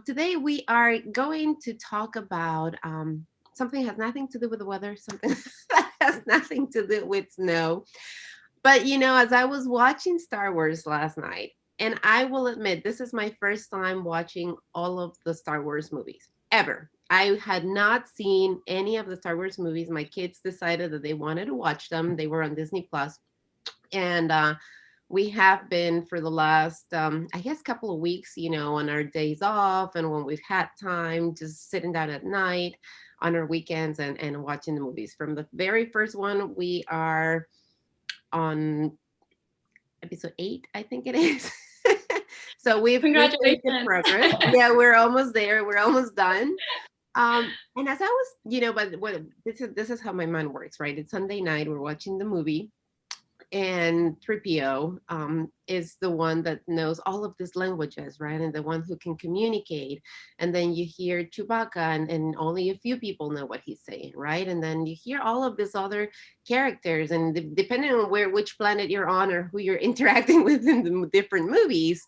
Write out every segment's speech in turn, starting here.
Today we are going to talk about something that has nothing to do with the weather, something that has nothing to do with snow. But as I was watching Star Wars last night, and I will admit, this is my first time watching all of the Star Wars movies ever. I had not seen any of the Star Wars movies. My kids decided that they wanted to watch them. They were on Disney Plus, and we have been for the last I guess couple of weeks, on our days off and when we've had time, just sitting down at night on our weekends and watching the movies. From the very first one, we are on episode 8, I think it is. So we've made good Congratulations. progress. Yeah, we're almost there, we're almost done. And as I was, but what this is how my mind works, right? It's Sunday night, we're watching the movie, and 3PO is the one that knows all of these languages, right? And the one who can communicate. And then you hear Chewbacca, and only a few people know what he's saying, right? And then you hear all of these other characters, and depending on which planet you're on or who you're interacting with in the different movies,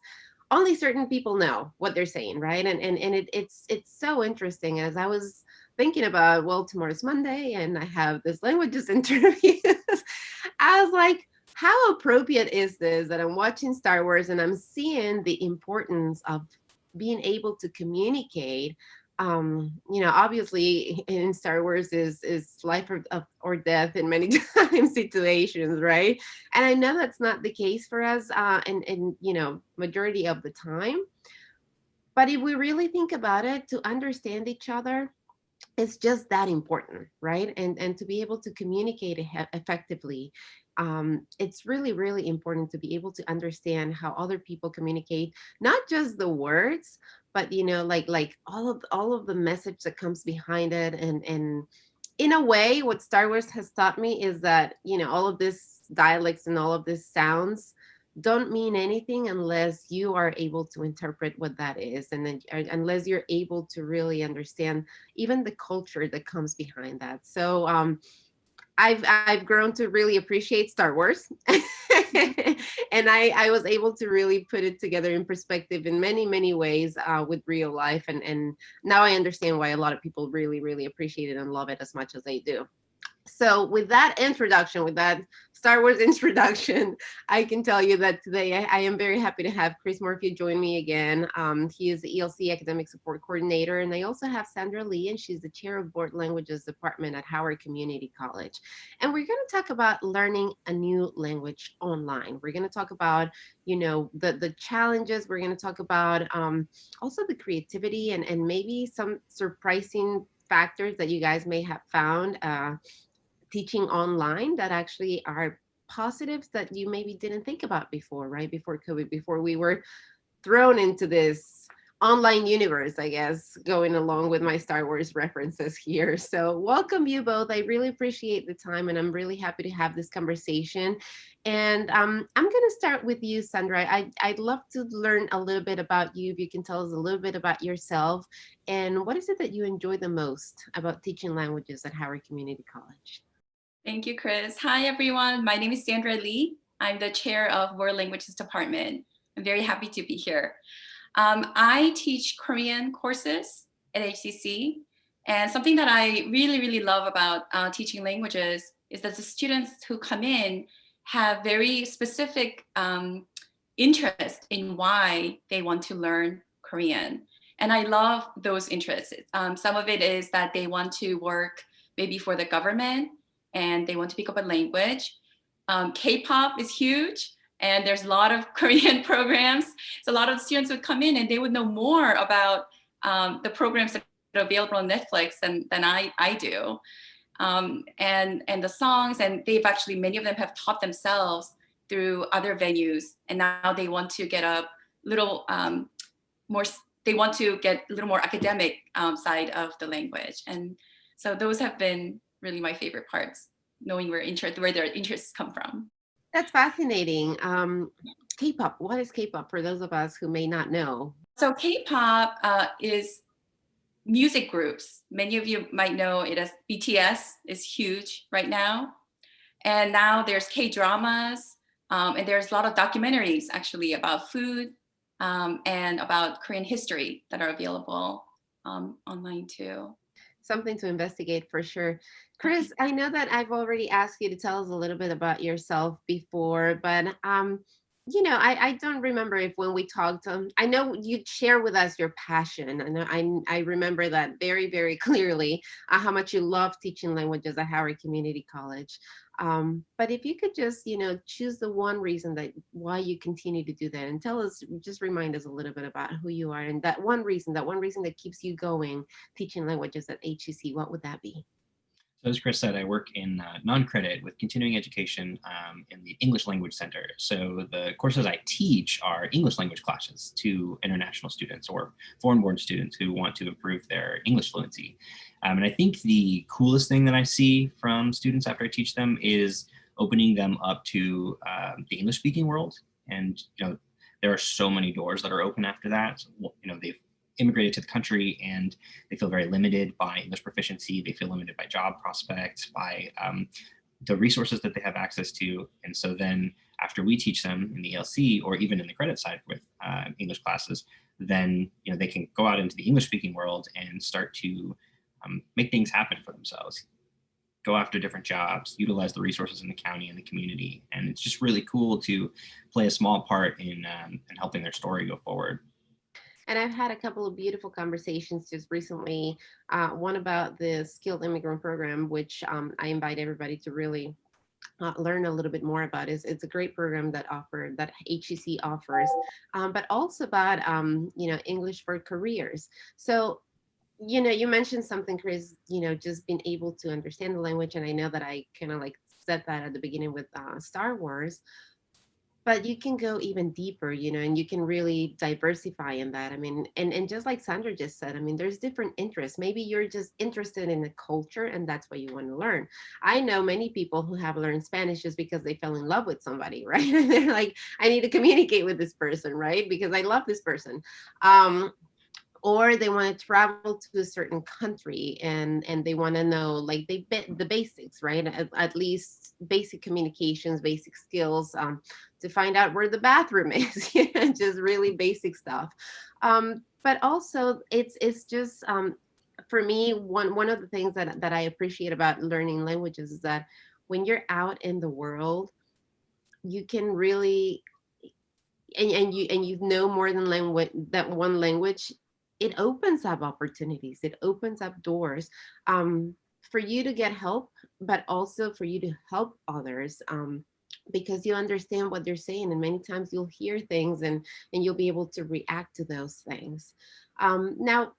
only certain people know what they're saying, right? And it's so interesting. As I was thinking about, well, tomorrow's Monday and I have this languages interview, I was like, how appropriate is this that I'm watching Star Wars and I'm seeing the importance of being able to communicate? Obviously in Star Wars is life or death in many times situations, right? And I know that's not the case for us, and majority of the time. But if we really think about it, to understand each other, it's just that important, right? And to be able to communicate effectively, it's really really important to be able to understand how other people communicate, not just the words, but like all of the message that comes behind it. And in a way, what Star Wars has taught me is that all of this dialects and all of this sounds don't mean anything unless you are able to interpret what that is, and then unless you're able to really understand even the culture that comes behind that. So I've grown to really appreciate Star Wars, and I was able to really put it together in perspective in many ways, with real life, and now I understand why a lot of people really really appreciate it and love it as much as they do. So with that introduction, with that Star Wars introduction, I can tell you that today I am very happy to have Chris Murphy join me again. He is the ELC Academic Support Coordinator, and I also have Sandra Lee, and she's the Chair of Board Languages Department at Howard Community College. And we're going to talk about learning a new language online. We're going to talk about, the challenges. We're going to talk about also the creativity and maybe some surprising factors that you guys may have found teaching online that actually are positives that you maybe didn't think about before, right? Before COVID, before we were thrown into this online universe, I guess, going along with my Star Wars references here. So, welcome you both. I really appreciate the time, and I'm really happy to have this conversation. And I'm going to start with you, Sandra. I'd love to learn a little bit about you. If you can tell us a little bit about yourself, and what is it that you enjoy the most about teaching languages at Howard Community College? Thank you, Chris. Hi, everyone. My name is Sandra Lee. I'm the chair of World Languages Department. I'm very happy to be here. I teach Korean courses at HCC. And something that I really, really love about teaching languages is that the students who come in have very specific interest in why they want to learn Korean. And I love those interests. Some of it is that they want to work maybe for the government and they want to pick up a language. K-pop is huge, and there's a lot of Korean programs. So a lot of students would come in and they would know more about the programs that are available on Netflix than I do. And the songs, and they've actually, many of them have taught themselves through other venues, and now they want to get a little more, they want to get a little more academic side of the language. And so those have been really my favorite parts, knowing where their interests come from. That's fascinating. K-pop. What is K-pop for those of us who may not know? So K-pop is music groups. Many of you might know it as BTS is huge right now. And now there's K-dramas, and there's a lot of documentaries actually about food and about Korean history that are available online too. Something to investigate for sure. Chris, I know that I've already asked you to tell us a little bit about yourself before, but I don't remember if when we talked, I know you'd share with us your passion. I know I remember that very, very clearly, how much you love teaching languages at Howard Community College. But if you could just, choose the one reason that why you continue to do that and tell us, just remind us a little bit about who you are and that one reason that keeps you going teaching languages at HCC, what would that be? So as Chris said, I work in non-credit with continuing education in the English Language Center. So the courses I teach are English language classes to international students or foreign-born students who want to improve their English fluency. And I think the coolest thing that I see from students after I teach them is opening them up to the English-speaking world. And there are so many doors that are open after that. They've immigrated to the country and they feel very limited by English proficiency. They feel limited by job prospects, by the resources that they have access to. And so then after we teach them in the ELC or even in the credit side with English classes, then they can go out into the English speaking world and start to make things happen for themselves, go after different jobs, utilize the resources in the county and the community. And it's just really cool to play a small part in helping their story go forward. And I've had a couple of beautiful conversations just recently. One about the Skilled Immigrant Program, which I invite everybody to really learn a little bit more about. It's a great program that HCC offers, but also about English for careers. So you mentioned something, Chris. Just being able to understand the language, and I know that I kind of like said that at the beginning with Star Wars. But you can go even deeper, and you can really diversify in that. I mean, and just like Sandra just said, I mean, there's different interests. Maybe you're just interested in the culture and that's what you want to learn. I know many people who have learned Spanish just because they fell in love with somebody, right? And they're like, I need to communicate with this person, right? Because I love this person. Or they want to travel to a certain country and they want to know like the basics, right? At least basic communications, basic skills, to find out where the bathroom is. Just really basic stuff. But also it's just for me, one of the things that I appreciate about learning languages is that when you're out in the world, you can really and you know more than language that one language, it opens up opportunities, it opens up doors, for you to get help, but also for you to help others, because you understand what they're saying, and many times you'll hear things and you'll be able to react to those things. Now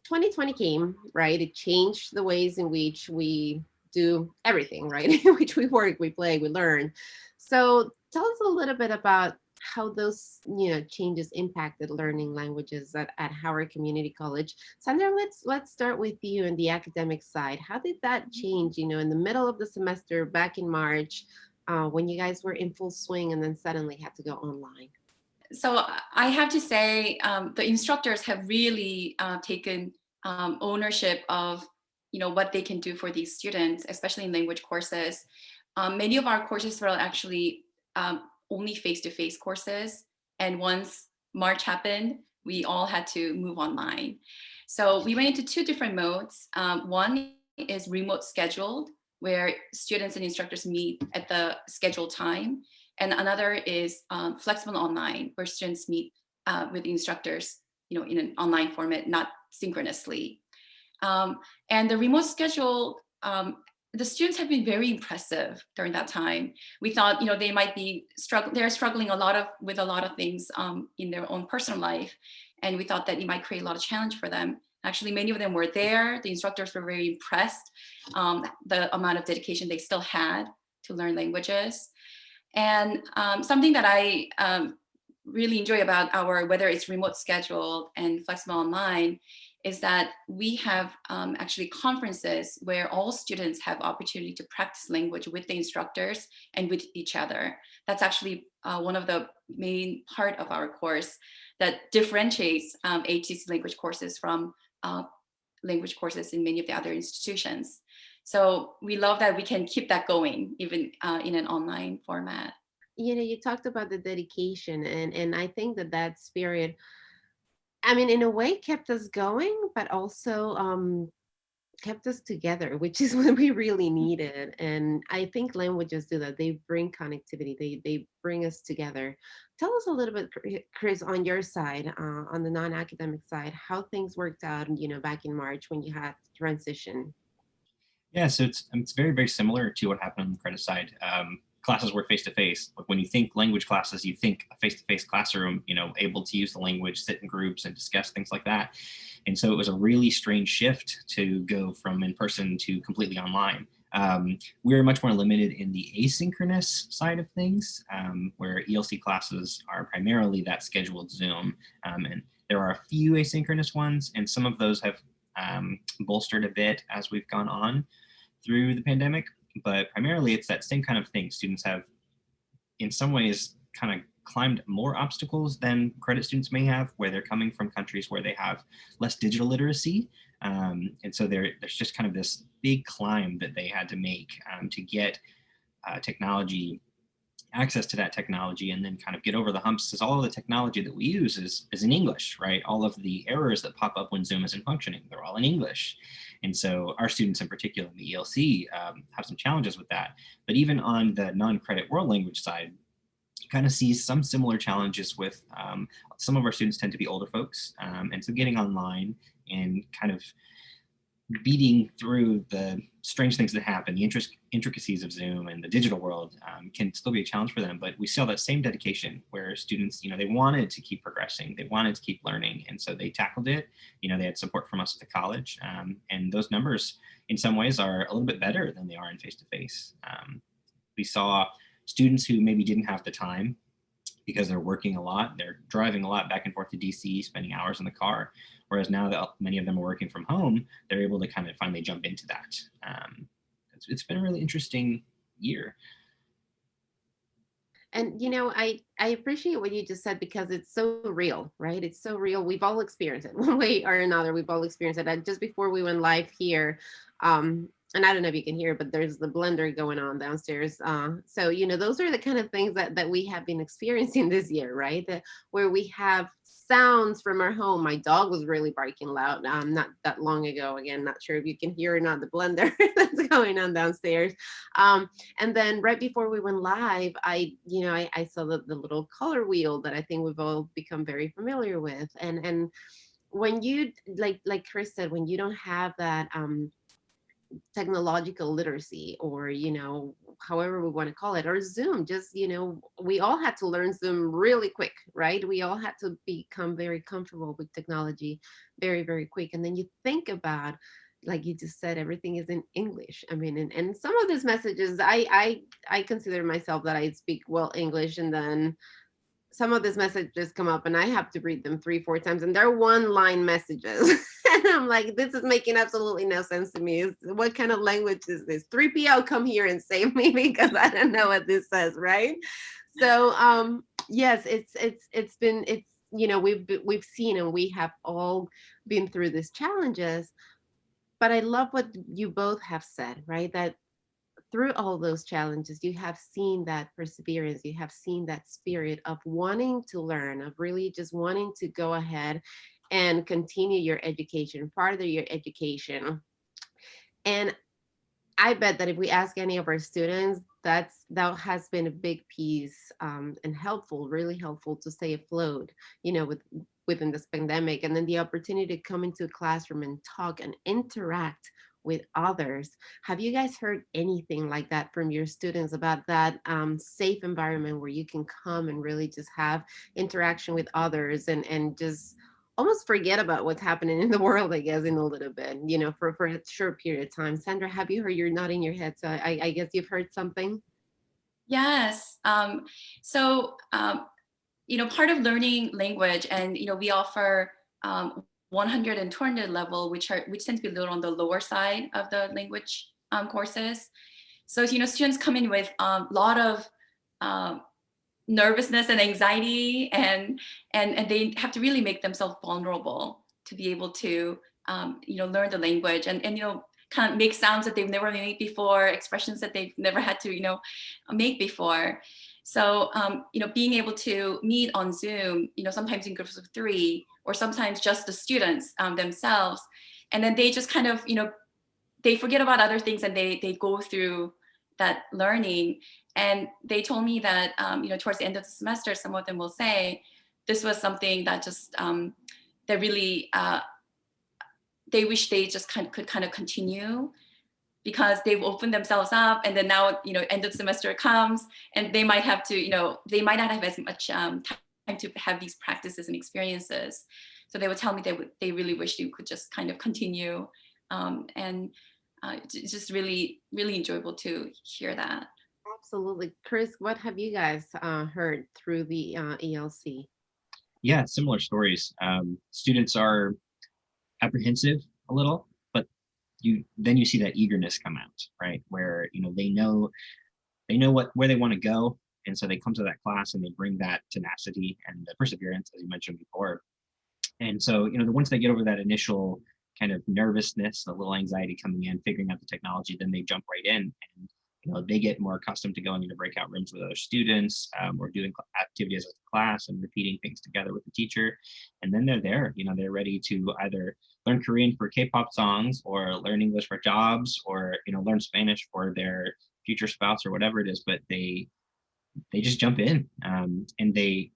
2020 came, right? It changed the ways in which we do everything, right? In which we work, we play, we learn. So tell us a little bit about how those changes impacted learning languages at Howard Community College. Sandra, let's start with you on the academic side. How did that change, in the middle of the semester back in March, when you guys were in full swing and then suddenly had to go online? So I have to say, the instructors have really taken ownership of what they can do for these students, especially in language courses. Many of our courses were actually only face-to-face courses, and once March happened, we all had to move online. So we went into two different modes. One is remote scheduled, where students and instructors meet at the scheduled time. And another is flexible online, where students meet with instructors, in an online format, not synchronously. And the remote schedule, the students have been very impressive during that time. We thought, they might be they're struggling with a lot of things in their own personal life, and we thought that it might create a lot of challenge for them. Actually, many of them were there. The instructors were very impressed the amount of dedication they still had to learn languages. And something that I really enjoy about whether it's remote scheduled and flexible online, is that we have actually conferences where all students have opportunity to practice language with the instructors and with each other. That's actually one of the main part of our course that differentiates HCC language courses from language courses in many of the other institutions. So we love that we can keep that going even in an online format. you talked about the dedication, and I think that that spirit, I mean, in a way kept us going, but also kept us together, which is what we really needed. And I think languages do that. They bring connectivity. They bring us together. Tell us a little bit, Chris, on your side, on the non-academic side, how things worked out, back in March when you had transition. Yeah, so it's very, very similar to what happened on the credit side. Classes were face to face. Like when you think language classes, you think a face to face classroom, able to use the language, sit in groups and discuss things like that. And so it was a really strange shift to go from in person to completely online. We're much more limited in the asynchronous side of things, where ELC classes are primarily that scheduled Zoom. And there are a few asynchronous ones, and some of those have bolstered a bit as we've gone on through the pandemic, but primarily it's that same kind of thing. Students have, in some ways, kind of climbed more obstacles than credit students may have, where they're coming from countries where they have less digital literacy. And so there's just kind of this big climb that they had to make to get technology, access to that technology, and then kind of get over the humps, as all of the technology that we use is in English, right? All of the errors that pop up when Zoom isn't functioning, they're all in English. And so our students in particular in the ELC have some challenges with that. But even on the non-credit world language side, you kind of see some similar challenges with some of our students tend to be older folks. And so getting online and kind of beating through the strange things that happen, the intricacies of Zoom and the digital world can still be a challenge for them. But we saw that same dedication where students, they wanted to keep progressing, they wanted to keep learning. And so they tackled it. They had support from us at the college. And those numbers in some ways are a little bit better than they are in face-to-face. We saw students who maybe didn't have the time because they're working a lot, they're driving a lot back and forth to DC, spending hours in the car. Whereas now that many of them are working from home, they're able to kind of finally jump into that. It's been a really interesting year. And I appreciate what you just said, because it's so real, right? It's so real. We've all experienced it one way or another. We've all experienced it. And just before we went live here, and I don't know if you can hear, but there's the blender going on downstairs. So those are the kind of things that we have been experiencing this year, right? Where we have sounds from our home. My dog was really barking loud not that long ago. Again, not sure if you can hear or not the blender that's going on downstairs. And then right before we went live, I saw the little color wheel that I think we've all become very familiar with. And when you, like Chris said, when you don't have that technological literacy, or however we want to call it, or Zoom, just we all had to learn Zoom really quick, right? We all had to become very comfortable with technology very, very quick. And then you think about, like you just said, everything is in English. I mean, and some of these messages, I consider myself that I speak well English, and then some of these messages come up and I have to read them 3-4 times, and they're one line messages. And I'm like, this is making absolutely no sense to me. What kind of language is this? 3PO, come here and save me, because I don't know what this says, right? So yes, it's been we've seen, and we have all been through these challenges. But I love what you both have said, right? That through all those challenges, you have seen that perseverance, you have seen that spirit of wanting to learn, of really just wanting to go ahead and continue your education, further your education. And I bet that if we ask any of our students, that has been a big piece, and helpful, really helpful to stay afloat, within this pandemic. And then the opportunity to come into a classroom and talk and interact with others. Have you guys heard anything like that from your students about that safe environment where you can come and really just have interaction with others, and just almost forget about what's happening in the world, I guess, in a little bit, for a short period of time? Sandra, have you heard? You're nodding your head, so I guess you've heard something. Yes. Part of learning language, and we offer 100 and 200 level, which tend to be a little on the lower side of the language courses. So students come in with a lot of nervousness and anxiety, and they have to really make themselves vulnerable to be able to learn the language, and kind of make sounds that they've never made before, expressions that they've never had to make before. So, being able to meet on Zoom, sometimes in groups of 3, or sometimes just the students themselves, and then they just kind of, they forget about other things and they go through that learning. And they told me that, towards the end of the semester, some of them will say this was something that just, that really, they wish they just could kind of continue, because they've opened themselves up, and then now, end of the semester comes, and they might have to, they might not have as much time to have these practices and experiences. So they would tell me they really wish they could just kind of continue, and it's just really, really enjoyable to hear that. Absolutely. Chris, what have you guys heard through the ELC? Yeah, similar stories. Students are apprehensive a little, but then you see that eagerness come out, right? Where they know where they want to go, and so they come to that class and they bring that tenacity and the perseverance, as you mentioned before. And so once they get over that initial kind of nervousness, a little anxiety coming in, figuring out the technology, then they jump right in, and they get more accustomed to going into breakout rooms with other students, or doing activities as a class and repeating things together with the teacher. And then they're there, they're ready to either learn Korean for K-pop songs, or learn English for jobs, or learn Spanish for their future spouse or whatever it is. But they just jump in, and they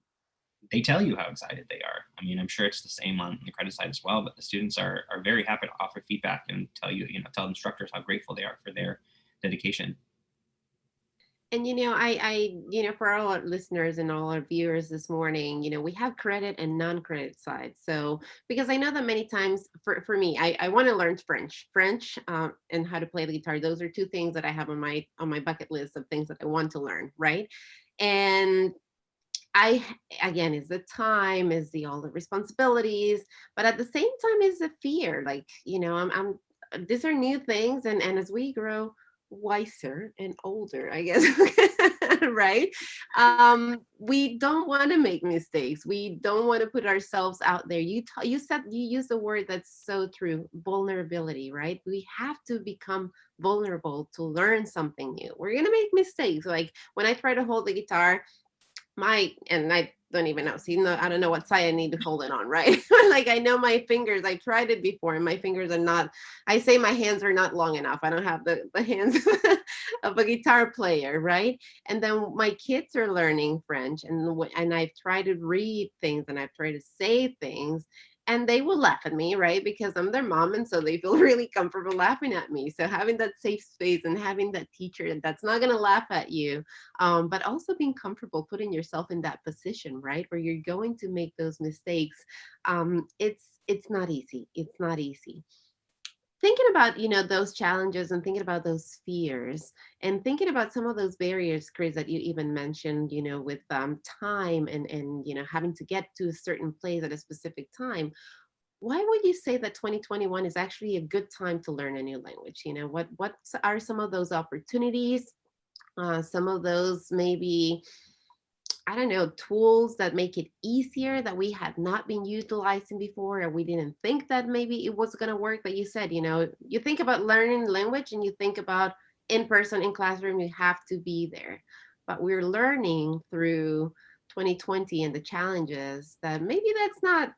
tell you how excited they are. I mean, I'm sure it's the same on the credit side as well, but the students are very happy to offer feedback and tell instructors how grateful they are for their dedication. And for all our listeners and all our viewers this morning, we have credit and non-credit side. So because I know that many times for me, I want to learn French, and how to play the guitar. Those are two things that I have on my bucket list of things that I want to learn, right? And again, is the time, is all the responsibilities, but at the same time is the fear. Like, I'm these are new things, and as we grow wiser and older, I guess, right? We don't want to make mistakes. We don't want to put ourselves out there. You used a word that's so true, vulnerability, right? We have to become vulnerable to learn something new. We're gonna make mistakes. Like when I try to hold the guitar, and I don't even know. See, no, I don't know what side I need to hold it on, right? Like I know my fingers, I tried it before, and my fingers are not, I say my hands are not long enough. I don't have the hands of a guitar player, right? And then my kids are learning French, and I've tried to read things, and I've tried to say things, and they will laugh at me, right? Because I'm their mom, and so they feel really comfortable laughing at me. So having that safe space and having that teacher that's not going to laugh at you, but also being comfortable putting yourself in that position, right, where you're going to make those mistakes. It's not easy. It's not easy. Thinking about those challenges, and thinking about those fears, and thinking about some of those barriers, Chris, that you even mentioned, with time, and having to get to a certain place at a specific time. Why would you say that 2021 is actually a good time to learn a new language? What are some of those opportunities, some of those maybe, I don't know, tools that make it easier that we had not been utilizing before, or we didn't think that maybe it was going to work? But you said, you think about learning language, and you think about in person, in classroom, you have to be there. But we're learning through 2020 and the challenges that maybe that's not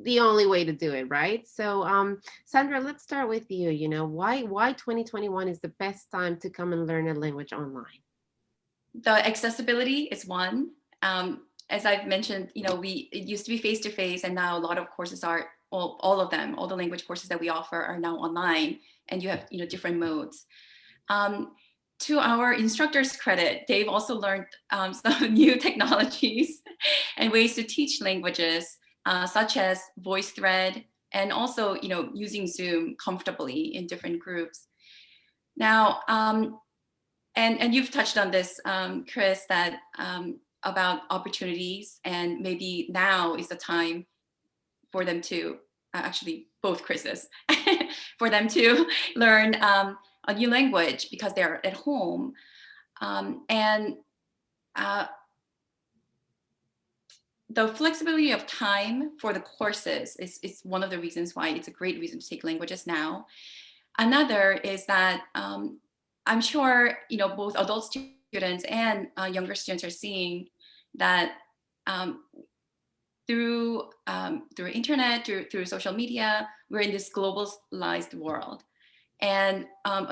the only way to do it, right? So Sandra, let's start with you. Why 2021 is the best time to come and learn a language online? The accessibility is one. As I've mentioned, it used to be face-to-face, and now a lot of courses are, all of them, all the language courses that we offer are now online, and you have different modes. To our instructors' credit, they've also learned some new technologies and ways to teach languages, such as VoiceThread, and also using Zoom comfortably in different groups. Now, and you've touched on this, Chris, that about opportunities, and maybe now is the time for them to, actually both Chris's, for them to learn a new language because they're at home. And the flexibility of time for the courses is one of the reasons why it's a great reason to take languages now. Another is that I'm sure both adult students students and younger students are seeing that um, through internet, through social media, we're in this globalized world. And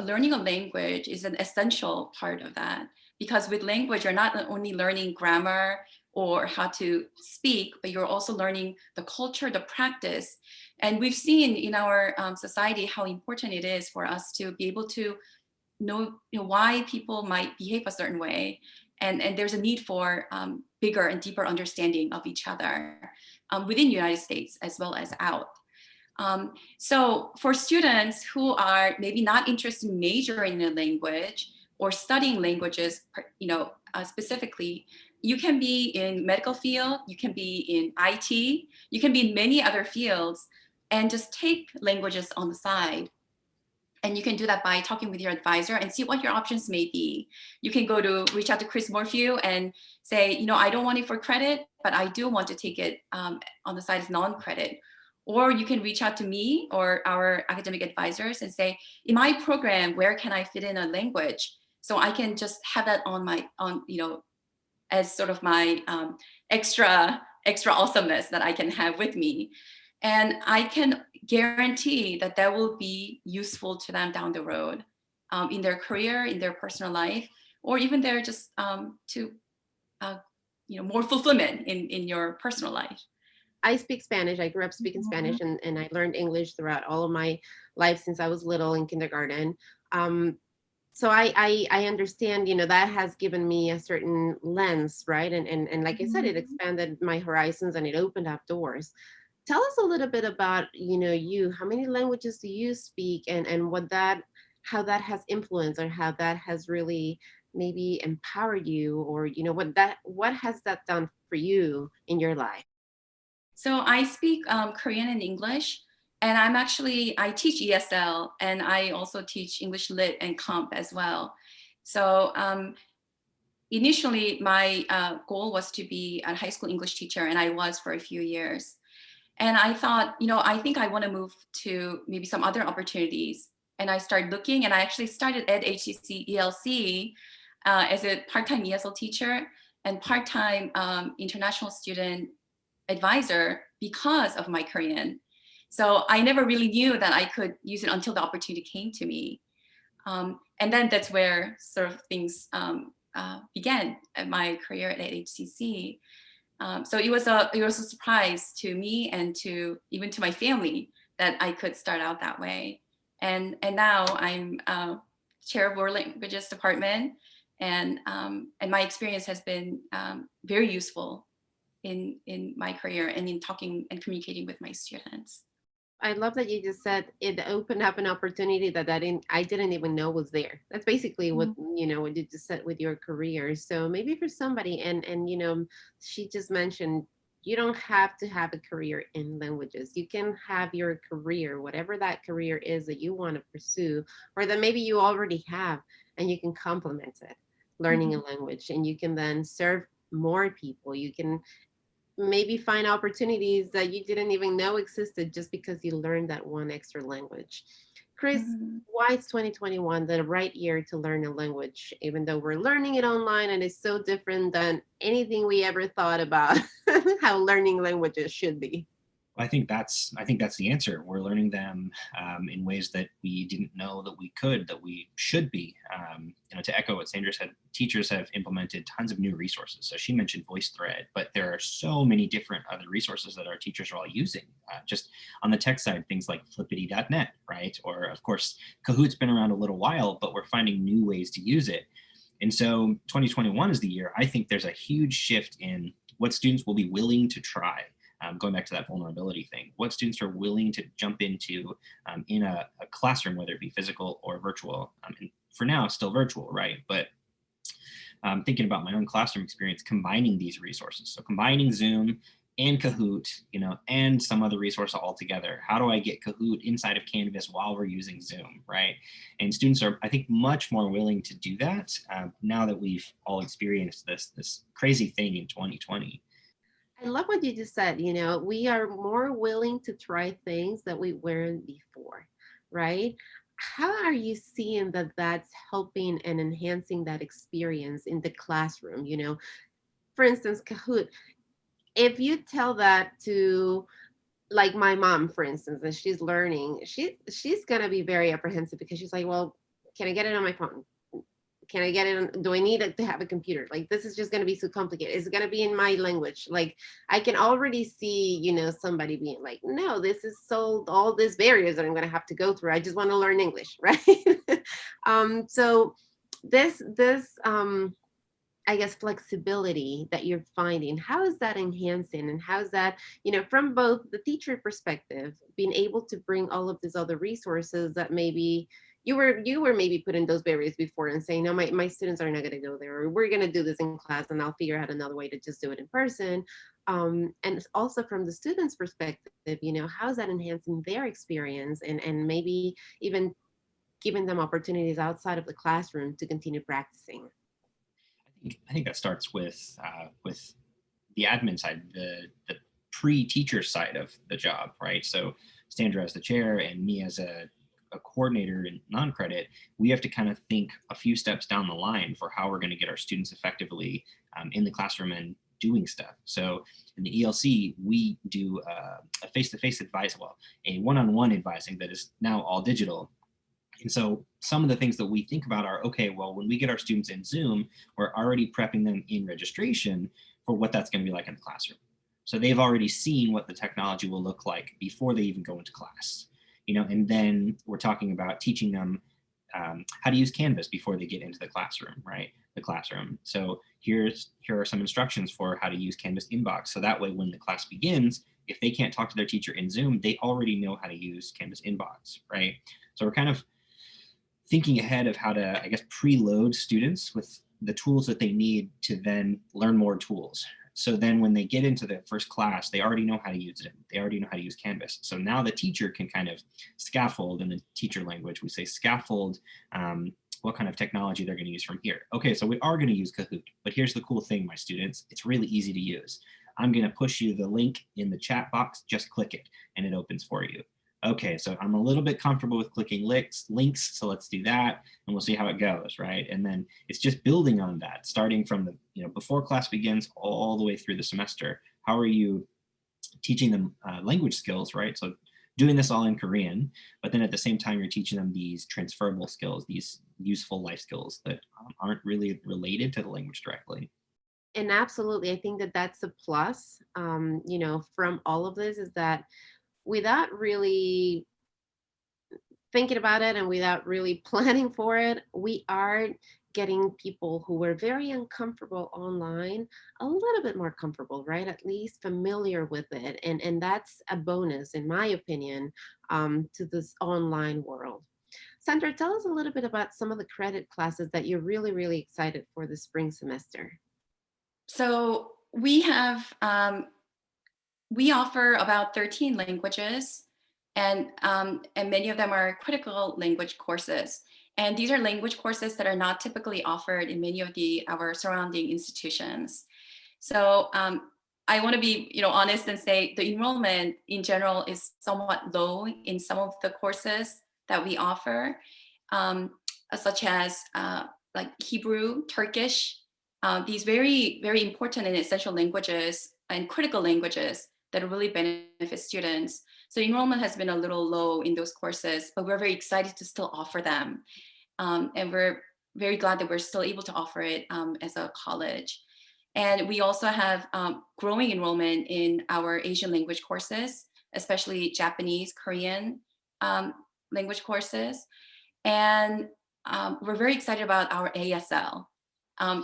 learning a language is an essential part of that, because with language, you're not only learning grammar or how to speak, but you're also learning the culture, the practice. And we've seen in our society how important it is for us to be able to know, why people might behave a certain way. And there's a need for bigger and deeper understanding of each other within the United States as well as out. So for students who are maybe not interested in majoring in a language or studying languages, specifically, you can be in medical field, you can be in IT, you can be in many other fields, and just take languages on the side. And you can do that by talking with your advisor and see what your options may be. You can reach out to Chris Morphew and say, I don't want it for credit, but I do want to take it on the side as non-credit. Or you can reach out to me or our academic advisors and say, in my program, where can I fit in a language? So I can just have that as sort of my extra awesomeness that I can have with me. And I can guarantee that will be useful to them down the road in their career, in their personal life, or even their just more fulfillment in your personal life. I speak Spanish. I grew up speaking Spanish, and I learned English throughout all of my life since I was little in kindergarten. So I understand, that has given me a certain lens, right? And like I said, it expanded my horizons and it opened up doors. Tell us a little bit about, how many languages do you speak, and how that has influenced, or how that has really maybe empowered you, or, what has that done for you in your life? So I speak Korean and English, and I teach ESL, and I also teach English Lit and Comp as well. So initially my goal was to be a high school English teacher, and I was for a few years. And I thought, I think I want to move to maybe some other opportunities. And I started looking, and I actually started at HCC ELC as a part-time ESL teacher and part-time international student advisor because of my Korean. So I never really knew that I could use it until the opportunity came to me. And then that's where sort of things began at my career at HCC. So it was a surprise to me and even to my family that I could start out that way. And now I'm chair of World Languages Department, and my experience has been very useful in my career and in talking and communicating with my students. I love that you just said it opened up an opportunity that I didn't even know was there. That's basically what, what you just said with your career. So maybe for somebody, and she just mentioned, you don't have to have a career in languages. You can have your career, whatever that career is that you want to pursue, or that maybe you already have, and you can complement it, learning a language, and you can then serve more people. You can maybe find opportunities that you didn't even know existed just because you learned that one extra language. Chris, why is 2021 the right year to learn a language, even though we're learning it online and it's so different than anything we ever thought about how learning languages should be? I think that's the answer. We're learning them in ways that we didn't know that we could, that we should be. To echo what Sandra said, teachers have implemented tons of new resources. So she mentioned VoiceThread, but there are so many different other resources that our teachers are all using. Just on the tech side, things like flippity.net, right? Or of course, Kahoot's been around a little while, but we're finding new ways to use it. And so 2021 is the year. I think there's a huge shift in what students will be willing to try. Going back to that vulnerability thing, what students are willing to jump into in a classroom, whether it be physical or virtual. And for now, still virtual, right? But thinking about my own classroom experience, combining these resources. So combining Zoom and Kahoot, and some other resource all together. How do I get Kahoot inside of Canvas while we're using Zoom, right? And students are, I think, much more willing to do that now that we've all experienced this crazy thing in 2020. I love what you just said. We are more willing to try things that we weren't before, right? how are you seeing that that's helping and enhancing that experience in the classroom? For instance, Kahoot, if you tell that to, like, my mom, for instance, and she's learning, she's gonna be very apprehensive because she's like, well, can I get it on my phone? Can I get it on, do I need it to have a computer? Like, this is just gonna be so complicated. It's gonna be in my language. Like, I can already see, somebody being like, no, this is so all these barriers that I'm gonna have to go through. I just want to learn English, right? So this I guess flexibility that you're finding, how is that enhancing, and how's that, from both the teacher perspective, being able to bring all of these other resources that maybe you were maybe putting those barriers before and saying, no, my students are not going to go there, or we're going to do this in class and I'll figure out another way to just do it in person. And it's also from the students' perspective, how's that enhancing their experience, and maybe even giving them opportunities outside of the classroom to continue practicing. I think that starts with the admin side, the pre-teacher side of the job, right? So Sandra as the chair and me as a coordinator in non-credit, we have to kind of think a few steps down the line for how we're going to get our students effectively in the classroom and doing stuff. So in the ELC, we do a face-to-face advice, well, a one-on-one advising that is now all digital. And so some of the things that we think about are, okay, well, when we get our students in Zoom, we're already prepping them in registration for what that's going to be like in the classroom. So they've already seen what the technology will look like before they even go into class, and then we're talking about teaching them how to use Canvas before they get into the classroom, right? The classroom. So here are some instructions for how to use Canvas Inbox. So that way, when the class begins, if they can't talk to their teacher in Zoom, they already know how to use Canvas Inbox, right? So we're kind of thinking ahead of how to, I guess, preload students with the tools that they need to then learn more tools. So then when they get into the first class, they already know how to use it. They already know how to use Canvas. So now the teacher can kind of scaffold, in the teacher language, we say scaffold what kind of technology they're going to use from here. Okay, so we are going to use Kahoot, but here's the cool thing, my students, it's really easy to use. I'm going to push you the link in the chat box, just click it and it opens for you. Okay, so I'm a little bit comfortable with clicking links, so let's do that, and we'll see how it goes, right? And then it's just building on that, starting from the, before class begins all the way through the semester. How are you teaching them language skills, right? So doing this all in Korean, but then at the same time, you're teaching them these transferable skills, these useful life skills that aren't really related to the language directly. And absolutely, I think that that's a plus, from all of this, is that without really thinking about it and without really planning for it, we are getting people who were very uncomfortable online a little bit more comfortable, right? At least familiar with it. And that's a bonus, in my opinion, to this online world. Sandra, tell us a little bit about some of the credit classes that you're really, really excited for the spring semester. So we offer about 13 languages, and many of them are critical language courses. And these are language courses that are not typically offered in many of our surrounding institutions. So I want to be honest and say the enrollment in general is somewhat low in some of the courses that we offer, such as like Hebrew, Turkish, these very, very important and essential languages and critical languages that really benefit students. So enrollment has been a little low in those courses, but we're very excited to still offer them. And we're very glad that we're still able to offer it as a college. And we also have growing enrollment in our Asian language courses, especially Japanese, Korean language courses. And we're very excited about our ASL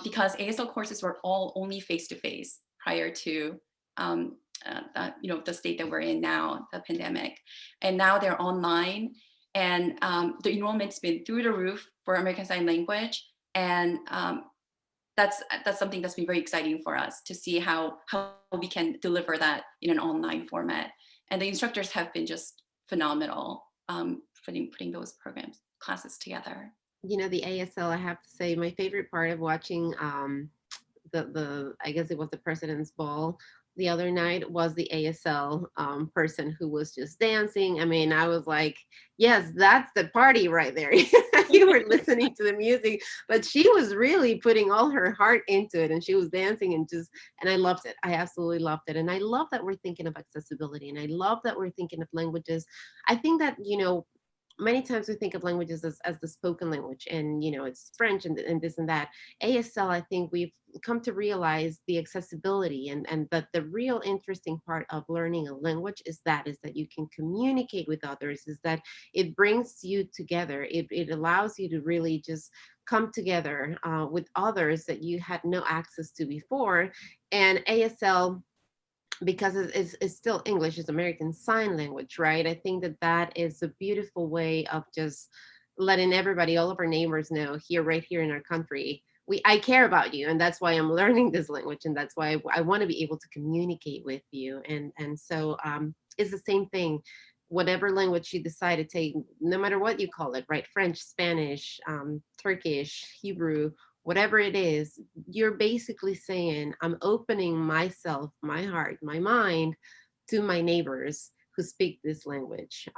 because ASL courses were all only face-to-face prior to the state that we're in now, the pandemic. And now they're online, and the enrollment's been through the roof for American Sign Language. And that's something that's been very exciting for us to see how we can deliver that in an online format. And the instructors have been just phenomenal putting those classes together. The ASL, I have to say, my favorite part of watching the I guess it was the President's Ball the other night was the ASL person who was just dancing. I mean, I was like, yes, that's the party right there. You were listening to the music, but she was really putting all her heart into it, and she was dancing and just, and I loved it. I absolutely loved it. And I love that we're thinking of accessibility, and I love that we're thinking of languages. I think that, many times we think of languages as the spoken language, and it's French and this and that. ASL, I think we've come to realize the accessibility, and that the real interesting part of learning a language is that you can communicate with others, is that it brings you together. It allows you to really just come together with others that you had no access to before. And ASL, because it's still English, it's American Sign Language, right? I think that that is a beautiful way of just letting everybody, all of our neighbors know here, right here in our country, I care about you, and that's why I'm learning this language, and that's why I want to be able to communicate with you. And so it's the same thing. Whatever language you decide to take, no matter what you call it, right? French, Spanish, Turkish, Hebrew, whatever it is, you're basically saying, I'm opening myself, my heart, my mind to my neighbors who speak this language.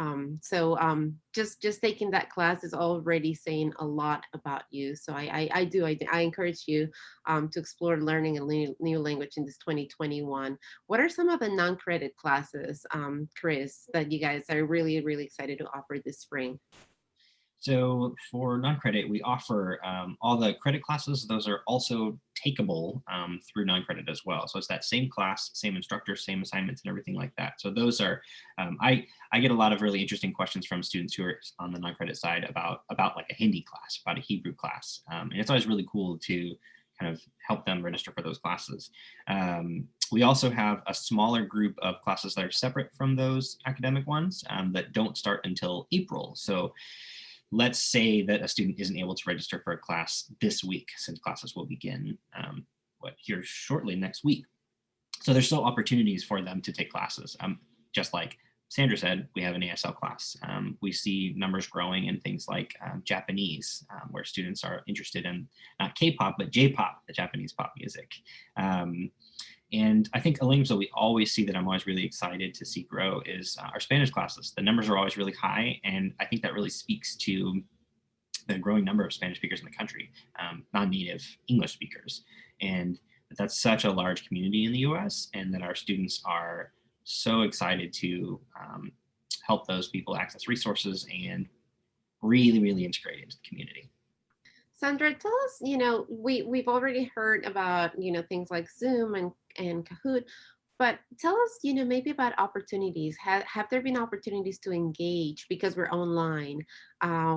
Just taking that class is already saying a lot about you. So I encourage you to explore learning a new language in this 2021. What are some of the non-credit classes, Chris, that you guys are really, really excited to offer this spring? So for non-credit, we offer all the credit classes. Those are also takeable through non-credit as well. So it's that same class, same instructor, same assignments and everything like that. So those are, I get a lot of really interesting questions from students who are on the non-credit side about like a Hindi class, about a Hebrew class. And it's always really cool to kind of help them register for those classes. We also have a smaller group of classes that are separate from those academic ones that don't start until April. So let's say that a student isn't able to register for a class this week, since classes will begin here shortly next week. So there's still opportunities for them to take classes. Just like Sandra said, we have an ASL class. We see numbers growing in things like Japanese, where students are interested in not K-pop, but J-pop, the Japanese pop music. And I think, Elaine, so we always see that I'm always really excited to see grow is our Spanish classes. The numbers are always really high, and I think that really speaks to the growing number of Spanish speakers in the country, non-native English speakers. And that's such a large community in the US, and that our students are so excited to help those people access resources and really, really integrate into the community. Sandra, tell us, we've already heard about, things like Zoom and Kahoot, but tell us, maybe about opportunities. Have there been opportunities to engage, because we're online,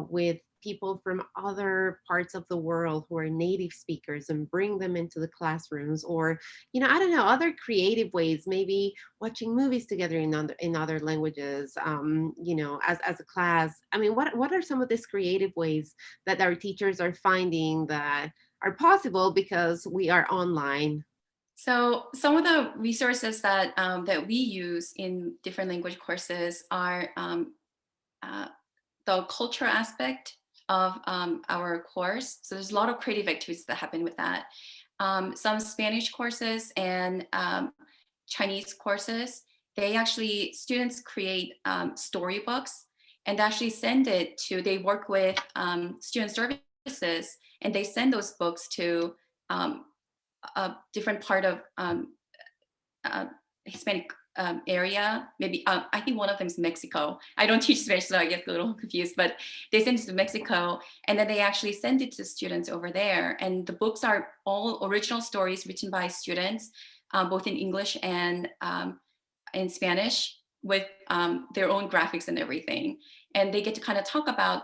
with people from other parts of the world who are native speakers, and bring them into the classrooms? Or, I don't know, other creative ways, maybe watching movies together in other languages, as a class. I mean, what are some of these creative ways that our teachers are finding that are possible because we are online? So some of the resources that we use in different language courses are the culture aspect of our course. So there's a lot of creative activities that happen with that. Some Spanish courses and Chinese courses, students create storybooks and actually they work with student services, and they send those books to a different part of Hispanic area. Maybe I think one of them is Mexico. I don't teach Spanish, so I get a little confused, but they send it to Mexico, and then they actually send it to students over there. And the books are all original stories written by students, both in English and in Spanish, with their own graphics and everything. And they get to kind of talk about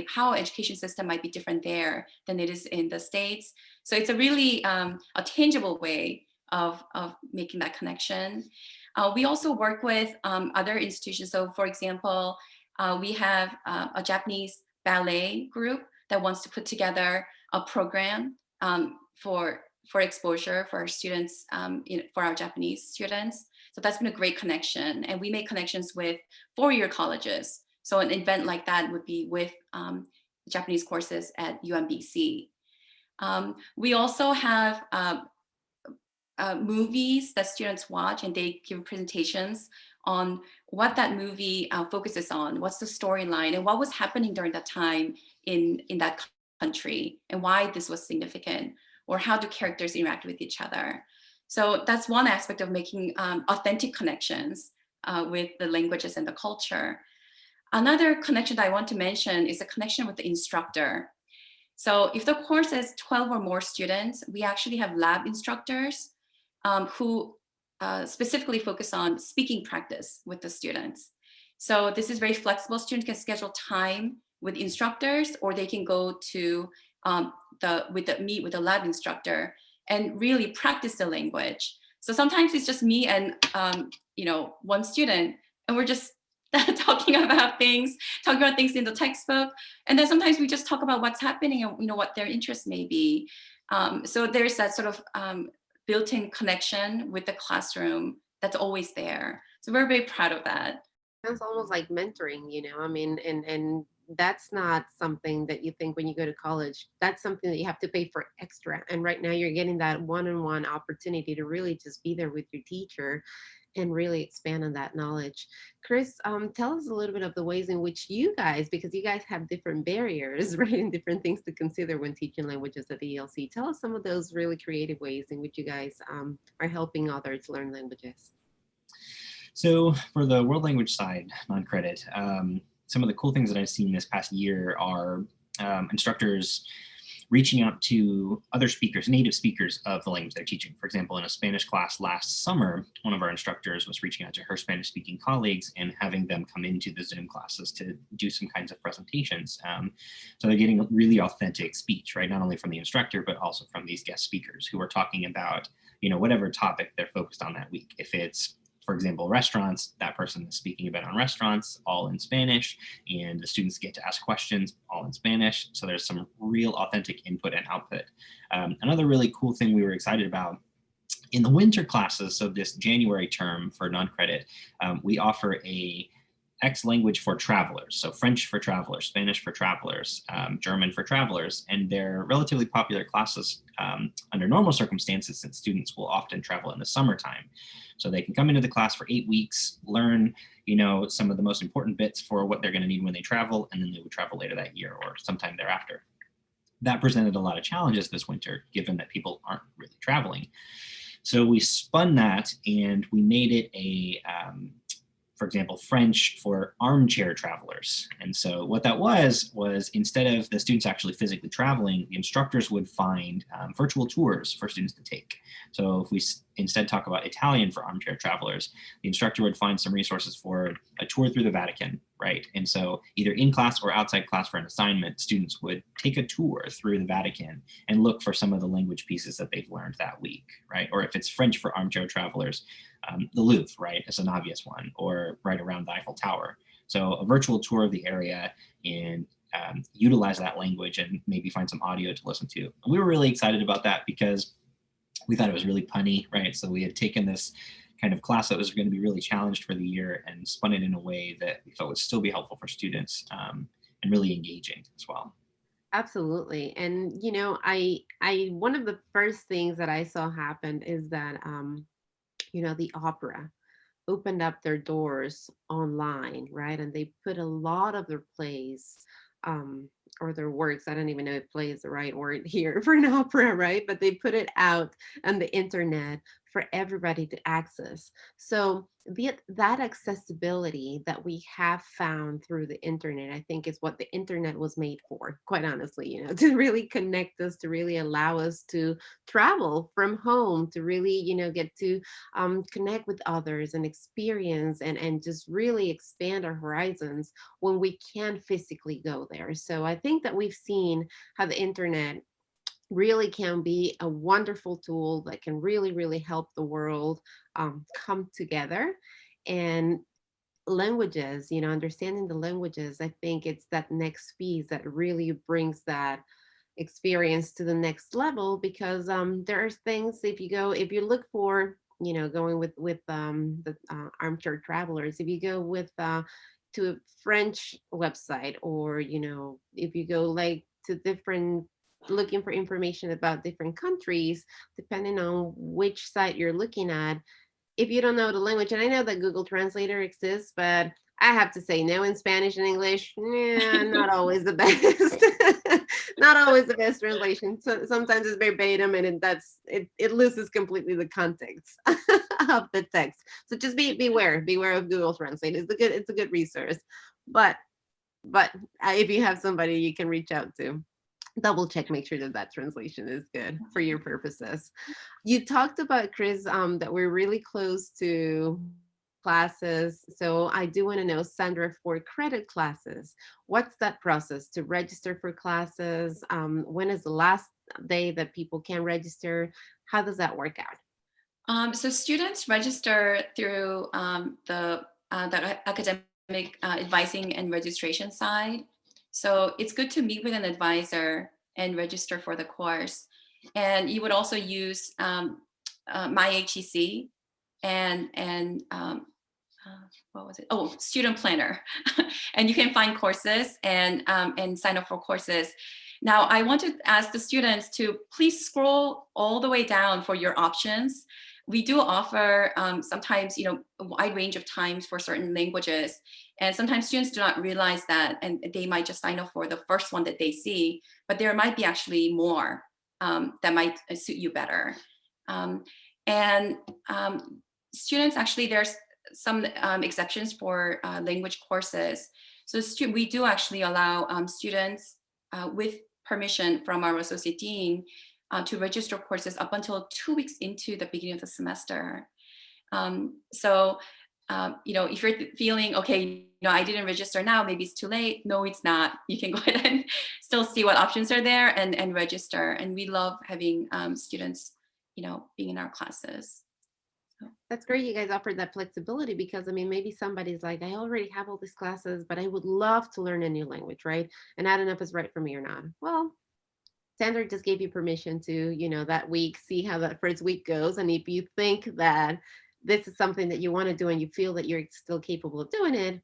how education system might be different there than it is in the States. So it's a really a tangible way of making that connection. We also work with other institutions. So for example, we have a Japanese ballet group that wants to put together a program for exposure for our students, for our Japanese students. So that's been a great connection. And we make connections with four-year colleges. So an event like that would be with Japanese courses at UMBC. We also have movies that students watch, and they give presentations on what that movie focuses on, what's the storyline, and what was happening during that time in that country, and why this was significant, or how do characters interact with each other. So that's one aspect of making authentic connections with the languages and the culture. Another connection that I want to mention is a connection with the instructor. So if the course has 12 or more students, we actually have lab instructors who specifically focus on speaking practice with the students. So this is very flexible. Students can schedule time with instructors, or they can go to meet with the lab instructor and really practice the language. So sometimes it's just me and one student, and we're just talking about things in the textbook. And then sometimes we just talk about what's happening and what their interest may be. So there's that sort of built-in connection with the classroom that's always there. So we're very proud of that. Sounds almost like mentoring, I mean, and that's not something that you think when you go to college. That's something that you have to pay for extra. And right now you're getting that one-on-one opportunity to really just be there with your teacher and really expand on that knowledge. Chris, tell us a little bit of the ways in which you guys, because you guys have different barriers, right, and different things to consider when teaching languages at the ELC. Tell us some of those really creative ways in which you guys are helping others learn languages. So for the world language side, non-credit, some of the cool things that I've seen this past year are instructors reaching out to other speakers, native speakers of the language they're teaching. For example, in a Spanish class last summer, one of our instructors was reaching out to her Spanish-speaking colleagues and having them come into the Zoom classes to do some kinds of presentations. So they're getting really authentic speech, right? Not only from the instructor, but also from these guest speakers who are talking about, whatever topic they're focused on that week. If it's, for example, restaurants, that person is speaking about on restaurants, all in Spanish, and the students get to ask questions all in Spanish. So there's some real authentic input and output. Another really cool thing we were excited about in the winter classes, so this January term for non-credit, we offer a X language for travelers. So French for travelers, Spanish for travelers, German for travelers, and they're relatively popular classes under normal circumstances, since students will often travel in the summertime. So they can come into the class for 8 weeks, learn, some of the most important bits for what they're going to need when they travel, and then they would travel later that year or sometime thereafter. That presented a lot of challenges this winter, given that people aren't really traveling. So we spun that and we made it a for example, French for armchair travelers. And so what that was instead of the students actually physically traveling, the instructors would find virtual tours for students to take. So if we instead talk about Italian for armchair travelers, the instructor would find some resources for a tour through the Vatican, right? And so either in class or outside class for an assignment, students would take a tour through the Vatican and look for some of the language pieces that they've learned that week, right? Or if it's French for armchair travelers, the Louvre, right, is an obvious one, or right around the Eiffel Tower. So a virtual tour of the area and utilize that language and maybe find some audio to listen to. And we were really excited about that because we thought it was really punny, right? So we had taken this kind of class that was going to be really challenged for the year and spun it in a way that we felt would still be helpful for students and really engaging as well. Absolutely. And, I one of the first things that I saw happen is that, the opera opened up their doors online, right? And they put a lot of their plays or their works. I don't even know if play is the right word here for an opera, right? But they put it out on the internet for everybody to access. So that accessibility that we have found through the internet, I think is what the internet was made for, quite honestly, to really connect us, to really allow us to travel from home, to really, get to connect with others and experience and just really expand our horizons when we can physically go there. So I think that we've seen how the internet really can be a wonderful tool that can really, really help the world come together. And languages, understanding the languages, I think it's that next piece that really brings that experience to the next level, because there are things, if you look for, going with the armchair travelers, if you go with to a French website, or if you go like to different looking for information about different countries, depending on which site you're looking at, if you don't know the language, and I know that Google Translator exists, but I have to say, no, in Spanish and English, yeah, not always the best. Not always the best translation. So sometimes it's verbatim, and it loses completely the context of the text. So just beware of Google Translate. It's a good resource, but if you have somebody you can reach out to, double check, make sure that translation is good for your purposes. You talked about, Chris, that we're really close to classes. So I do want to know, Sandra, for credit classes, what's that process to register for classes? When is the last day that people can register? How does that work out? So students register through the academic advising and registration side. So it's good to meet with an advisor and register for the course. And you would also use MyHEC and what was it? Oh, Student Planner. And you can find courses and sign up for courses. Now, I want to ask the students to please scroll all the way down for your options. We do offer sometimes, a wide range of times for certain languages. And sometimes students do not realize that, and they might just sign up for the first one that they see, but there might be actually more that might suit you better. And students, actually, there's some exceptions for language courses. So we do actually allow students with permission from our associate dean to register courses up until 2 weeks into the beginning of the semester. So, if you're feeling, okay, I didn't register now, maybe it's too late. No, it's not. You can go ahead and still see what options are there and register. And we love having students, being in our classes. That's great you guys offered that flexibility, because I mean, maybe somebody's like, I already have all these classes, but I would love to learn a new language, right? And I don't know if it's right for me or not. Well, Sandra just gave you permission to, that week, see how that first week goes. And if you think that this is something that you want to do and you feel that you're still capable of doing it,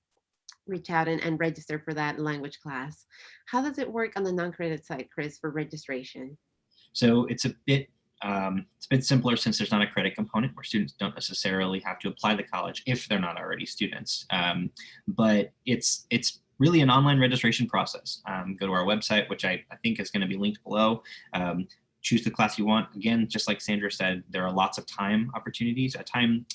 reach out and register for that language class. How does it work on the non-credit side, Chris, for registration? So it's a bit simpler, since there's not a credit component where students don't necessarily have to apply to college if they're not already students. But it's really an online registration process. Go to our website, which I think is going to be linked below. Choose the class you want. Again, just like Sandra said, there are lots of time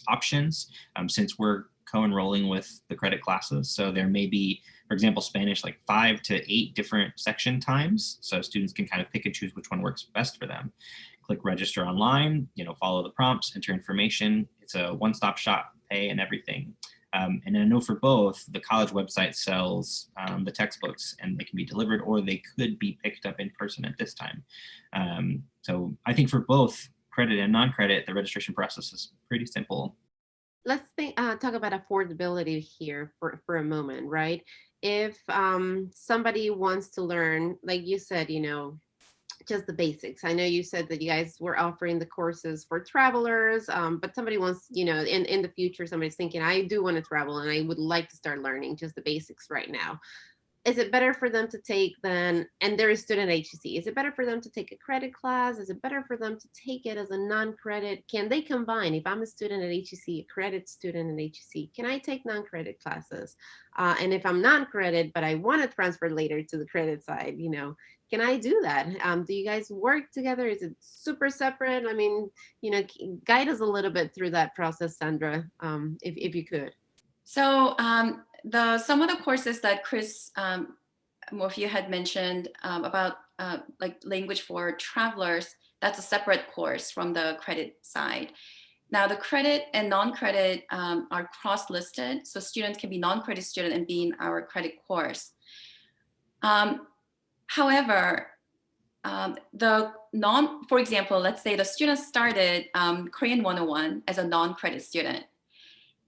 options, since we're co-enrolling with the credit classes. So there may be, for example, Spanish, like 5 to 8 different section times. So students can kind of pick and choose which one works best for them. Click register online, follow the prompts, enter information. It's a one-stop shop, pay and everything. And I know for both, the college website sells the textbooks, and they can be delivered, or they could be picked up in person at this time. So I think for both credit and non-credit, the registration process is pretty simple. Let's talk about affordability here for a moment, right? If somebody wants to learn, like you said, just the basics. I know you said that you guys were offering the courses for travelers, but somebody wants, in the future, somebody's thinking, I do want to travel and I would like to start learning just the basics right now. Is it better for them to take then, and they're a student at HEC, is it better for them to take a credit class? Is it better for them to take it as a non-credit? Can they combine? If I'm a student at HEC, a credit student at HEC, can I take non-credit classes? And if I'm non-credit, but I want to transfer later to the credit side, can I do that? Do you guys work together? Is it super separate? I mean, guide us a little bit through that process, Sandra, if you could. So some of the courses that Chris Morphew had mentioned about like language for travelers, that's a separate course from the credit side. Now the credit and non-credit are cross-listed, so students can be non-credit student and be in our credit course. However, for example, let's say the student started Korean 101 as a non-credit student.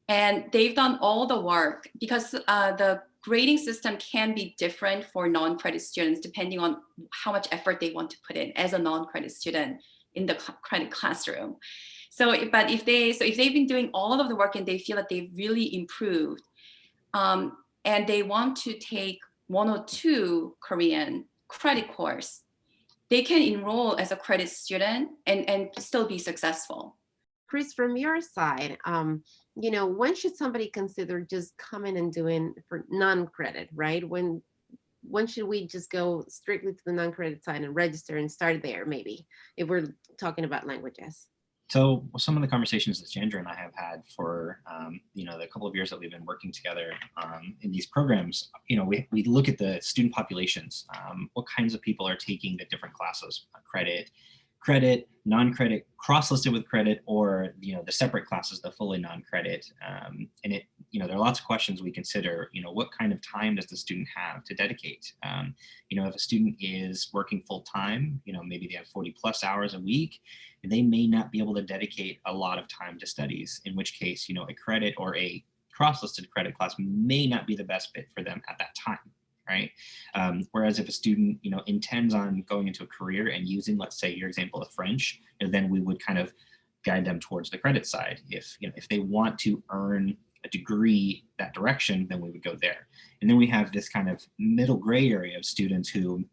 And they've done all the work, because the grading system can be different for non-credit students depending on how much effort they want to put in as a non-credit student in the credit classroom. So if they've been doing all of the work and they feel that they've really improved, and they want to take 102 Korean credit course, they can enroll as a credit student and still be successful. Chris, from your side, when should somebody consider just coming and doing for non-credit, right? When should we just go strictly to the non-credit side and register and start there, maybe, if we're talking about languages? So some of the conversations that Chandra and I have had for the couple of years that we've been working together in these programs, we look at the student populations, what kinds of people are taking the different classes, credit, non-credit, cross-listed with credit, or the separate classes, the fully non-credit. And there are lots of questions we consider. What kind of time does the student have to dedicate? If a student is working full time, maybe they have 40 plus hours a week, they may not be able to dedicate a lot of time to studies. In which case, a credit or a cross-listed credit class may not be the best fit for them at that time. Right. Whereas if a student, intends on going into a career and using, let's say, your example of French, then we would kind of guide them towards the credit side. If they want to earn a degree that direction, then we would go there. And then we have this kind of middle gray area of students who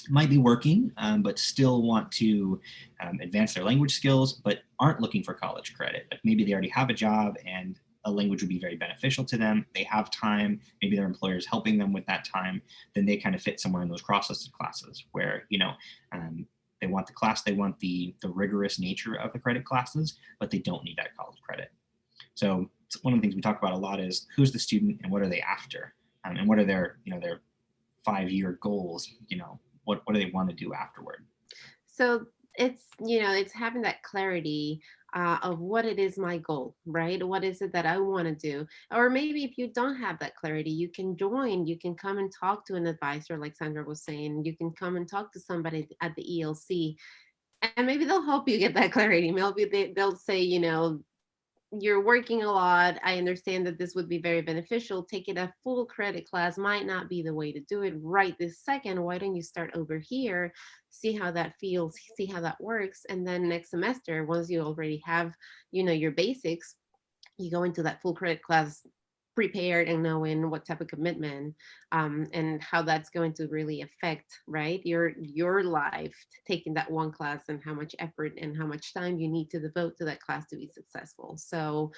might be working, but still want to advance their language skills, but aren't looking for college credit. Like maybe they already have a job and a language would be very beneficial to them. They have time, maybe their employer is helping them with that time, then they kind of fit somewhere in those cross-listed classes where, they want the class, they want the rigorous nature of the credit classes, but they don't need that college credit. So one of the things we talk about a lot is who's the student and what are they after? And what are their 5-year goals? What do they want to do afterward? So it's having that clarity of what it is my goal, right? What is it that I want to do? Or maybe if you don't have that clarity, you can come and talk to an advisor, like Sandra was saying. You can come and talk to somebody at the ELC, and maybe they'll help you get that clarity. Maybe they'll say, you're working a lot. I understand that this would be very beneficial. Taking a full credit class might not be the way to do it right this second. Why don't you start over here, see how that feels, see how that works, and then next semester, once you already have, your basics, you go into that full credit class prepared and knowing what type of commitment and how that's going to really affect, right, your life, taking that one class, and how much effort and how much time you need to devote to that class to be successful. So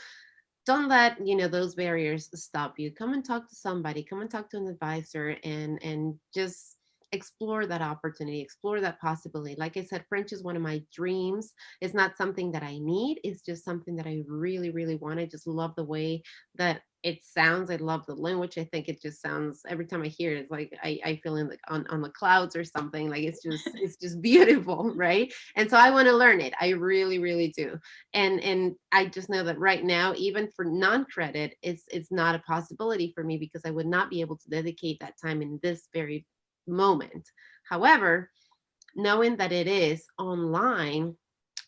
don't let those barriers stop you. Come and talk to somebody, come and talk to an advisor, and just explore that opportunity, explore that possibility. Like I said, French is one of my dreams. It's not something that I need, it's just something that I really, really want. I just love the way that it sounds. I love the language. I think it just sounds, every time I hear it, it's like I feel in on the clouds or something. Like it's just beautiful, right? And so I want to learn it. I really, really do. And I just know that right now, even for non-credit, it's not a possibility for me because I would not be able to dedicate that time in this very moment. However, knowing that it is online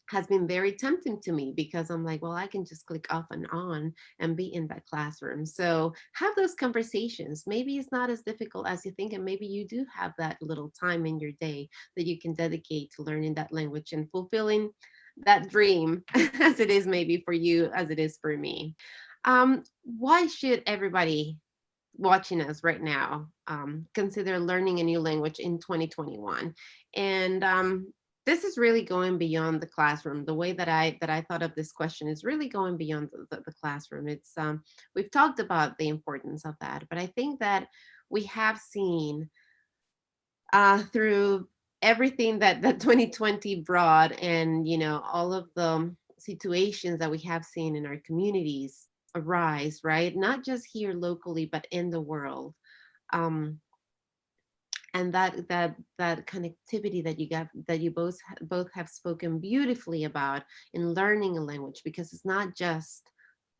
has been very tempting to me because I'm like, well, I can just click off and on and be in that classroom. So have those conversations. Maybe it's not as difficult as you think, and maybe you do have that little time in your day that you can dedicate to learning that language and fulfilling that dream as it is maybe for you, as it is for me. Why should everybody watching us right now consider learning a new language in 2021? And this is really going beyond the classroom. The way that I thought of this question is really going beyond the classroom. It's we've talked about the importance of that, but I think that we have seen through everything that 2020 brought, and all of the situations that we have seen in our communities arise, right? Not just here locally, but in the world. Um, and that connectivity that you got, that you both have spoken beautifully about in learning a language, because it's not just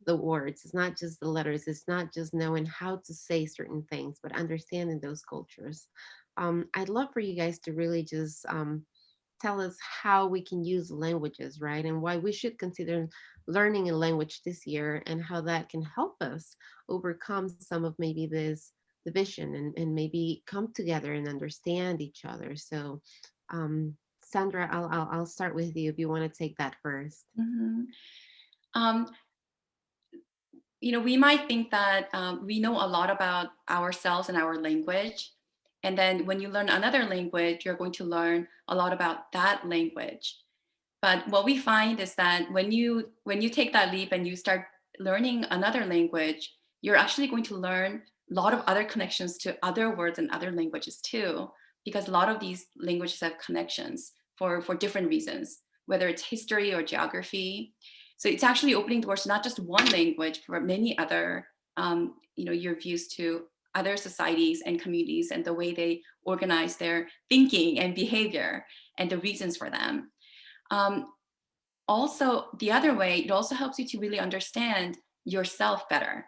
the words, it's not just the letters, it's not just knowing how to say certain things, but understanding those cultures. I'd love for you guys to really just tell us how we can use languages, right? And why we should consider learning a language this year, and how that can help us overcome some of maybe this division, and maybe come together and understand each other. So, Sandra, I'll start with you if you want to take that first. Mhm. Um, we might think that we know a lot about ourselves and our language, And then when you learn another language, you're going to learn a lot about that language. But what we find is that when you take that leap and you start learning another language, you're actually going to learn a lot of other connections to other words and other languages too, because a lot of these languages have connections for different reasons, whether it's history or geography. So it's actually opening doors to not just one language, but many other, your views to other societies and communities and the way they organize their thinking and behavior and the reasons for them. Also, the other way, it also helps you to really understand yourself better.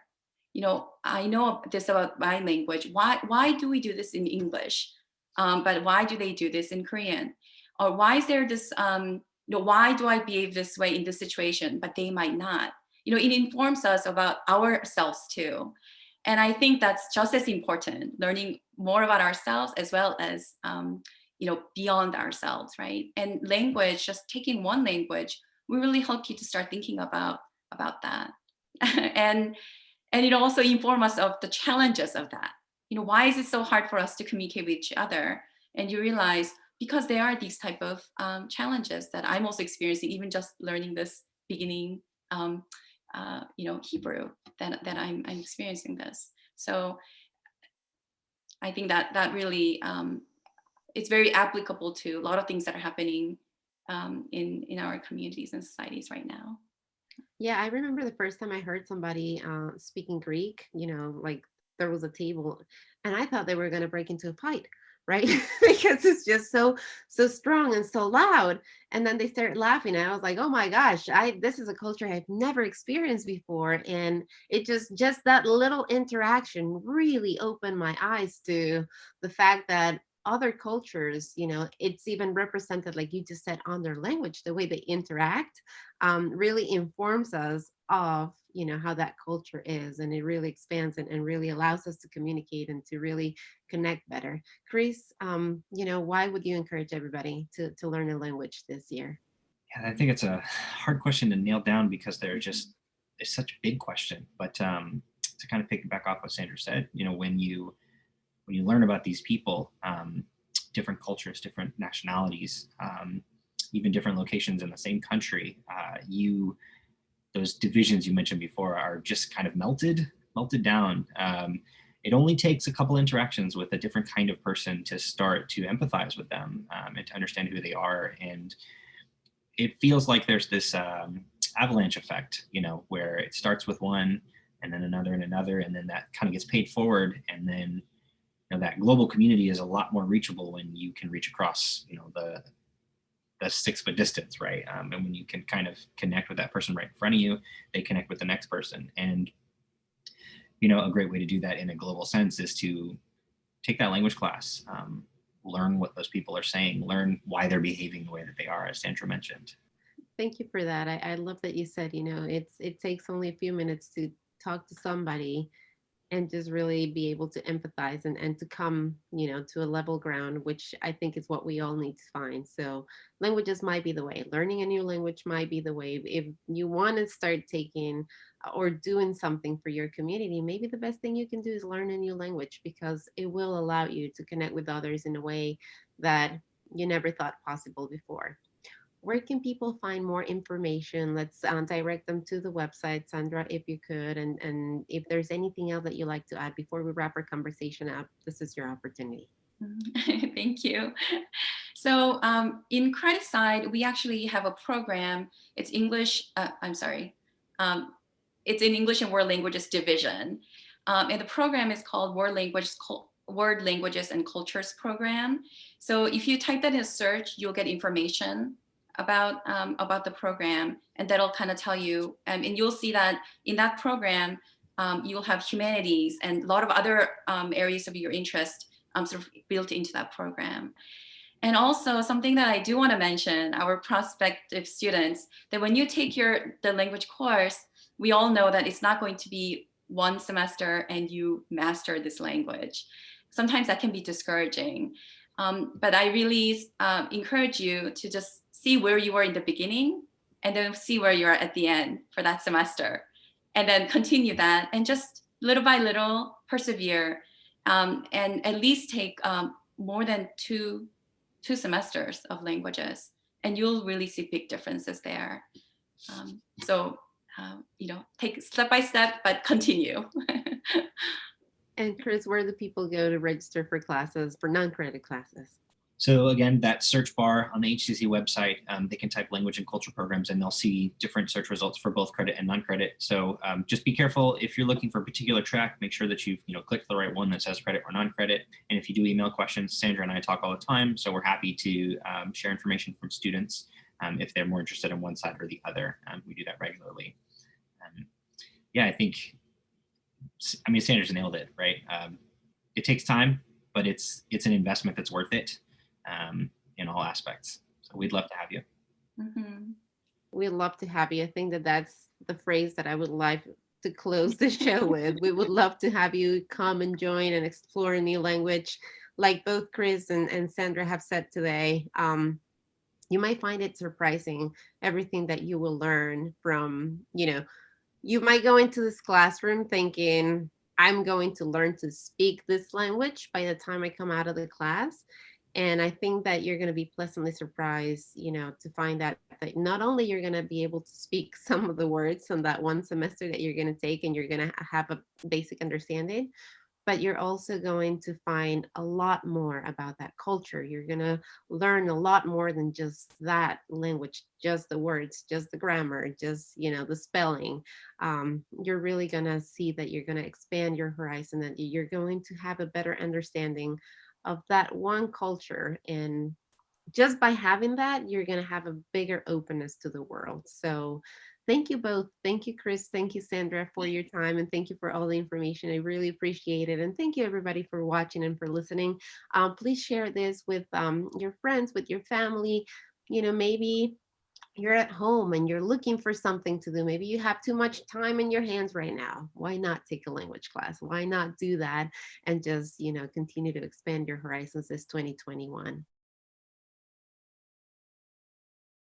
I know this about my language. Why do we do this in English? But why do they do this in Korean? Or why is there this, why do I behave this way in this situation, but they might not? It informs us about ourselves too. And I think that's just as important, learning more about ourselves as well as, beyond ourselves, right? And language, just taking one language, will really help you to start thinking about that. and it also informs us of the challenges of that. Why is it so hard for us to communicate with each other? And you realize because there are these type of challenges that I'm also experiencing, even just learning this beginning, Hebrew, that I'm experiencing this. So I think that really, it's very applicable to a lot of things that are happening in our communities and societies right now. Yeah, I remember the first time I heard somebody speaking Greek, like there was a table and I thought they were going to break into a fight, right? Because it's just so strong and so loud. And then they started laughing and I was like, "Oh my gosh, this is a culture I've never experienced before." And it just that little interaction really opened my eyes to the fact that other cultures, it's even represented, like you just said, on their language, the way they interact really informs us of how that culture is, and it really expands and really allows us to communicate and to really connect better. Chris, why would you encourage everybody to learn a language this year? Yeah, I think it's a hard question to nail down because it's such a big question. But to kind of piggyback off what Sandra said, when you learn about these people, different cultures, different nationalities, even different locations in the same country, those divisions you mentioned before are just kind of melted down. It only takes a couple interactions with a different kind of person to start to empathize with them and to understand who they are. And it feels like there's this avalanche effect, where it starts with one and then another and another, and then that kind of gets paid forward. And then, that global community is a lot more reachable when you can reach across, the 6-foot distance, right? And when you can kind of connect with that person right in front of you, they connect with the next person. And, a great way to do that in a global sense is to take that language class, learn what those people are saying, learn why they're behaving the way that they are, as Sandra mentioned. Thank you for that. I love that you said, it takes only a few minutes to talk to somebody and just really be able to empathize and to come, to a level ground, which I think is what we all need to find. So languages might be the way. Learning a new language might be the way. If you want to start taking or doing something for your community, maybe the best thing you can do is learn a new language, because it will allow you to connect with others in a way that you never thought possible before. Where can people find more information? Let's direct them to the website, Sandra, if you could. And if there's anything else that you like to add before we wrap our conversation up, this is your opportunity. Thank you. So in Credit Side, we actually have a program. It's English, it's in English and World Languages Division. And the program is called World Languages and Cultures Program. So if you type that in a search, you'll get information about the program, and that'll kind of tell you, and you'll see that in that program, you'll have humanities and a lot of other areas of your interest sort of built into that program. And also something that I do want to mention, our prospective students, that when you take the language course, we all know that it's not going to be one semester and you master this language. Sometimes that can be discouraging. But I really encourage you to just see where you were in the beginning and then see where you are at the end for that semester. And then continue that and just little by little persevere and at least take more than two semesters of languages, and you'll really see big differences there. So take step by step, but continue. And Chris, where do people go to register for classes, for non-credit classes? So again, that search bar on the HCC website, they can type language and culture programs and they'll see different search results for both credit and non-credit. So just be careful if you're looking for a particular track, make sure that you've clicked the right one that says credit or non-credit. And if you do email questions, Sandra and I talk all the time. So we're happy to share information from students if they're more interested in one side or the other. We do that regularly. Yeah, I mean, Sandra's nailed it, right? It takes time, but it's an investment that's worth it. In all aspects. So we'd love to have you. Mm-hmm. We'd love to have you. I think that that's the phrase that I would like to close the show with. We would love to have you come and join and explore a new language. Like both Chris and Sandra have said today, you might find it surprising, everything that you will learn from, you might go into this classroom thinking, I'm going to learn to speak this language by the time I come out of the class. And I think that you're going to be pleasantly surprised, to find out that not only you're going to be able to speak some of the words on that one semester that you're going to take and you're going to have a basic understanding, but you're also going to find a lot more about that culture. You're going to learn a lot more than just that language, just the words, just the grammar, just, the spelling. You're really going to see that you're going to expand your horizon, that you're going to have a better understanding of that one culture. And just by having that, you're going to have a bigger openness to the world. So thank you both. Thank you, Chris. Thank you, Sandra, for your time. And thank you for all the information. I really appreciate it. And thank you, everybody, for watching and for listening. Please share this with your friends, with your family. Maybe you're at home and you're looking for something to do. Maybe you have too much time in your hands right now. Why not take a language class? Why not do that and just, continue to expand your horizons this 2021?